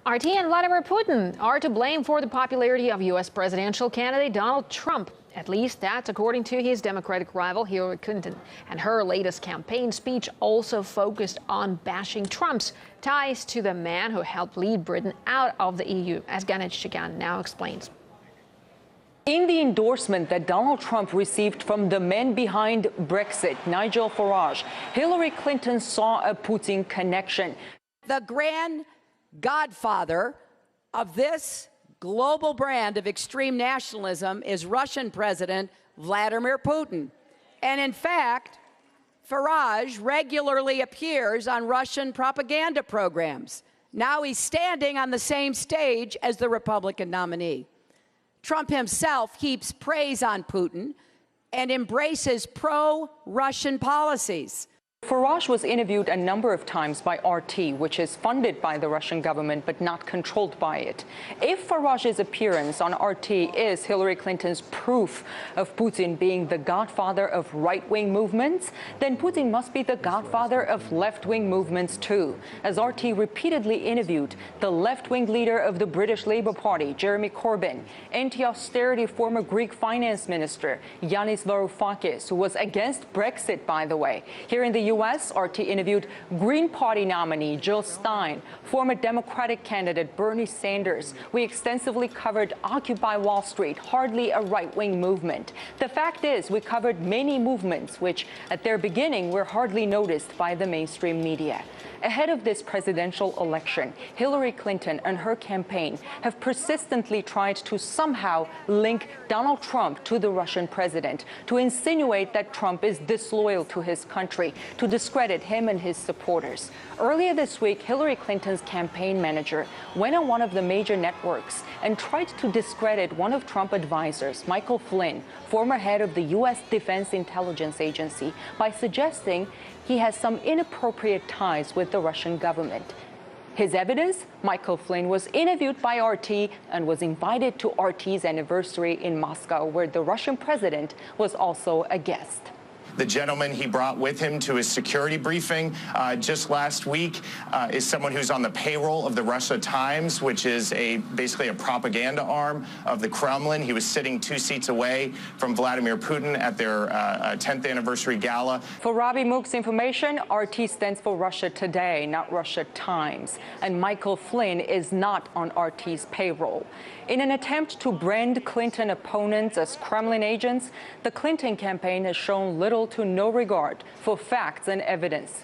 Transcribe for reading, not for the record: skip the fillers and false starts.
RT and Vladimir Putin are to blame for the popularity of U.S. presidential candidate Donald Trump. At least that's according to his Democratic rival Hillary Clinton. And her latest campaign speech also focused on bashing Trump's ties to the man who helped lead Britain out of the EU, as Ganesh Chigan now explains. In the endorsement that Donald Trump received from the man behind Brexit, Nigel Farage, Hillary Clinton saw a Putin connection. The grand godfather of this global brand of extreme nationalism is Russian President Vladimir Putin. And in fact, Farage regularly appears on Russian propaganda programs. Now he's standing on the same stage as the Republican nominee. Trump himself heaps praise on Putin and embraces pro-Russian policies. Farage was interviewed a number of times by RT, which is funded by the Russian government but not controlled by it. If Farage's appearance on RT is Hillary Clinton's proof of Putin being the godfather of right-wing movements, then Putin must be the godfather of left-wing movements too, as RT repeatedly interviewed the left-wing leader of the British Labour Party, Jeremy Corbyn, anti-austerity former Greek finance minister Yanis Varoufakis, who was against Brexit, by the way. Here in the U.S., RT interviewed Green Party nominee Jill Stein, former Democratic candidate Bernie Sanders. We extensively covered Occupy Wall Street, hardly a right-wing movement. The fact is, we covered many movements which, at their beginning, were hardly noticed by the mainstream media. Ahead of this presidential election, Hillary Clinton and her campaign have persistently tried to somehow link Donald Trump to the Russian president, to insinuate that Trump is disloyal to his country, to discredit him and his supporters. Earlier this week, Hillary Clinton's campaign manager went on one of the major networks and tried to discredit one of Trump's advisors, Michael Flynn, former head of the U.S. Defense Intelligence Agency, by suggesting he has some inappropriate ties with the Russian government. His evidence? Michael Flynn was interviewed by RT and was invited to RT's anniversary in Moscow, where the Russian president was also a guest. The gentleman he brought with him to his security briefing just last week is someone who's on the payroll of the Russia Times, which is basically a propaganda arm of the Kremlin. He was sitting 2 seats away from Vladimir Putin at their 10th anniversary gala. For Robbie Mook's information, RT stands for Russia Today, not Russia Times. And Michael Flynn is not on RT's payroll. In an attempt to brand Clinton opponents as Kremlin agents, the Clinton campaign has shown little to no regard for facts and evidence.